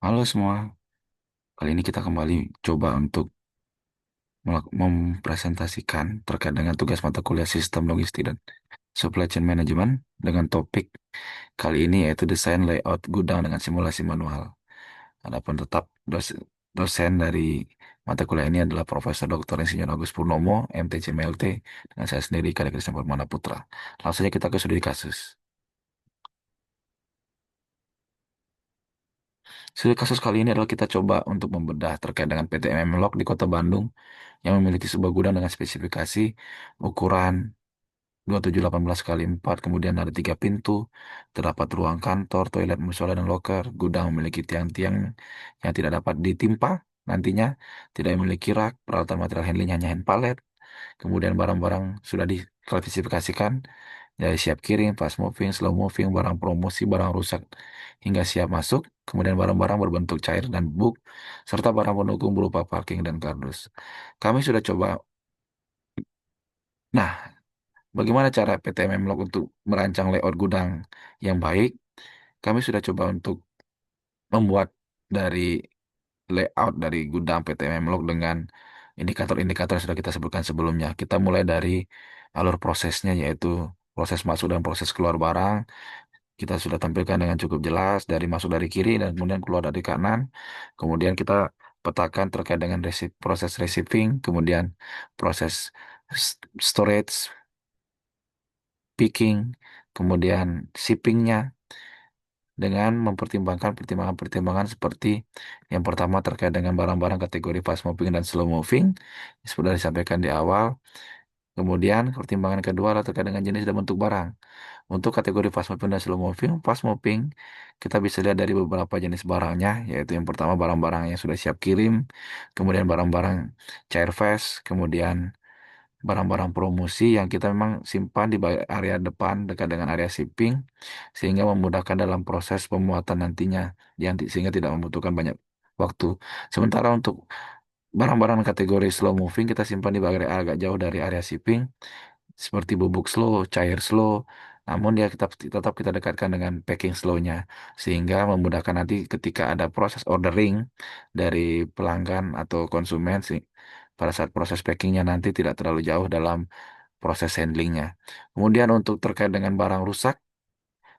Halo semua, kali ini kita kembali coba untuk mempresentasikan terkait dengan tugas mata kuliah Sistem Logistik dan Supply Chain Management dengan topik kali ini yaitu desain layout gudang dengan simulasi manual. Adapun tetap dosen dari mata kuliah ini adalah Profesor Dr. Insinyur Agus Purnomo, MTC MLT, dengan saya sendiri Kadek Krisna Permana Putra. Langsung saja kita ke studi kasus. Studi kasus kali ini adalah kita coba untuk membedah terkait dengan PT MM Log di Kota Bandung yang memiliki sebuah gudang dengan spesifikasi ukuran 2718 kali 4, kemudian ada 3 pintu, terdapat ruang kantor, toilet, musola, dan loker. Gudang memiliki tiang-tiang yang tidak dapat ditimpa nantinya, tidak memiliki rak, peralatan material handling hanya hand pallet, kemudian barang-barang sudah diklasifikasikan dari siap kirim, fast moving, slow moving, barang promosi, barang rusak, hingga siap masuk, kemudian barang-barang berbentuk cair dan book, serta barang pendukung berupa parking dan kardus. Kami sudah coba. Nah, bagaimana cara PT Memlok untuk merancang layout gudang yang baik? Kami sudah coba untuk membuat dari layout dari gudang PT Memlok dengan indikator-indikator yang sudah kita sebutkan sebelumnya. Kita mulai dari alur prosesnya, yaitu proses masuk dan proses keluar barang. Kita sudah tampilkan dengan cukup jelas dari masuk dari kiri dan kemudian keluar dari kanan. Kemudian kita petakan terkait dengan proses receiving, kemudian proses storage, picking, kemudian shippingnya dengan mempertimbangkan pertimbangan-pertimbangan seperti yang pertama terkait dengan barang-barang kategori fast moving dan slow moving, yang sudah disampaikan di awal. Kemudian pertimbangan kedua adalah terkait dengan jenis dan bentuk barang. Untuk kategori fast moving dan fast moving kita bisa lihat dari beberapa jenis barangnya, yaitu yang pertama barang-barang yang sudah siap kirim, kemudian barang-barang cair fast, kemudian barang-barang promosi yang kita memang simpan di area depan dekat dengan area shipping sehingga memudahkan dalam proses pemuatan nantinya sehingga tidak membutuhkan banyak waktu. Sementara untuk barang-barang kategori slow moving kita simpan di area agak jauh dari area shipping seperti bubuk slow, cair slow. Namun dia tetap kita dekatkan dengan packing slow-nya sehingga memudahkan nanti ketika ada proses ordering dari pelanggan atau konsumen pada saat proses packingnya nanti tidak terlalu jauh dalam proses handlingnya. Kemudian untuk terkait dengan barang rusak,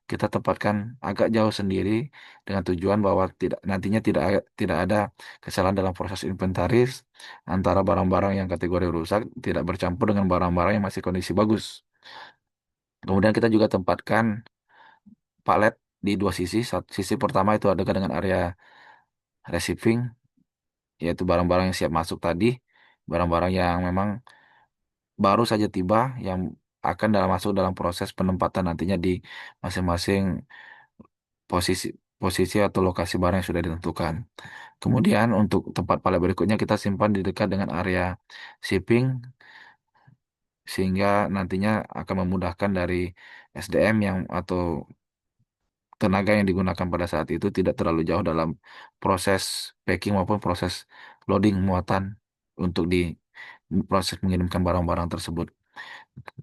kita tempatkan agak jauh sendiri dengan tujuan bahwa nantinya tidak ada kesalahan dalam proses inventaris antara barang-barang yang kategori rusak tidak bercampur dengan barang-barang yang masih kondisi bagus. Kemudian kita juga tempatkan palet di dua sisi. Sisi pertama itu ada dengan area receiving, yaitu barang-barang yang siap masuk tadi, barang-barang yang memang baru saja tiba yang akan masuk dalam proses penempatan nantinya di masing-masing posisi posisi atau lokasi barang yang sudah ditentukan. Kemudian untuk tempat palet berikutnya kita simpan di dekat dengan area shipping sehingga nantinya akan memudahkan dari SDM yang atau tenaga yang digunakan pada saat itu tidak terlalu jauh dalam proses packing maupun proses loading muatan untuk di proses mengirimkan barang-barang tersebut.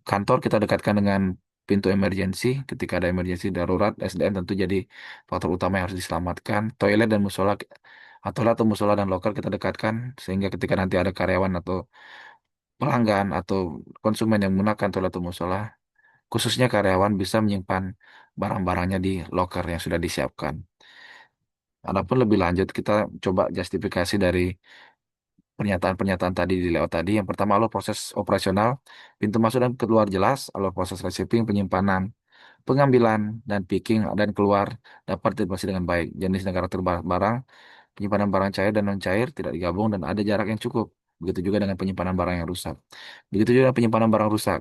Kantor kita dekatkan dengan pintu emergency. Ketika ada emergency darurat, SDM tentu jadi faktor utama yang harus diselamatkan. Toilet dan musola atau musola dan loker kita dekatkan sehingga ketika nanti ada karyawan atau pelanggan atau konsumen yang menggunakan toilet atau musola, khususnya karyawan bisa menyimpan barang-barangnya di loker yang sudah disiapkan. Adapun lebih lanjut kita coba justifikasi dari pernyataan-pernyataan tadi di layout tadi. Yang pertama alur proses operasional, pintu masuk dan keluar jelas, alur proses receiving, penyimpanan, pengambilan, dan picking dan keluar dapat diatasi dengan baik. Jenis dan karakter barang, penyimpanan barang cair dan non cair tidak digabung dan ada jarak yang cukup. Begitu juga dengan penyimpanan barang yang rusak. Begitu juga dengan penyimpanan barang rusak.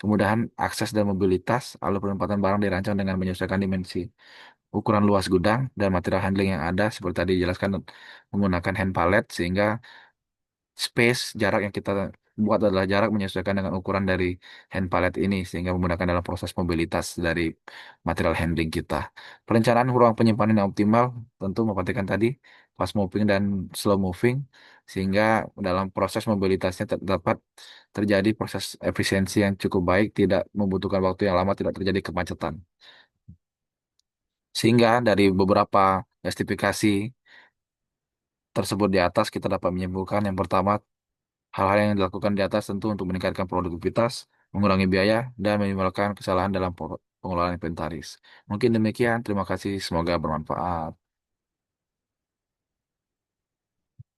Kemudahan akses dan mobilitas, alur penempatan barang dirancang dengan menyesuaikan dimensi, ukuran luas gudang, dan material handling yang ada, seperti tadi dijelaskan menggunakan hand pallet, sehingga jarak yang kita buat adalah jarak menyesuaikan dengan ukuran dari hand pallet ini, sehingga memudahkan dalam proses mobilitas dari material handling kita. Perencanaan ruang penyimpanan yang optimal tentu memperhatikan tadi fast moving dan slow moving, sehingga dalam proses mobilitasnya dapat terjadi proses efisiensi yang cukup baik, tidak membutuhkan waktu yang lama, tidak terjadi kemacetan. Sehingga dari beberapa justifikasi tersebut di atas, kita dapat menyimpulkan yang pertama, hal-hal yang dilakukan di atas tentu untuk meningkatkan produktivitas, mengurangi biaya, dan minimalkan kesalahan dalam pengelolaan inventaris. Mungkin demikian, terima kasih, semoga bermanfaat.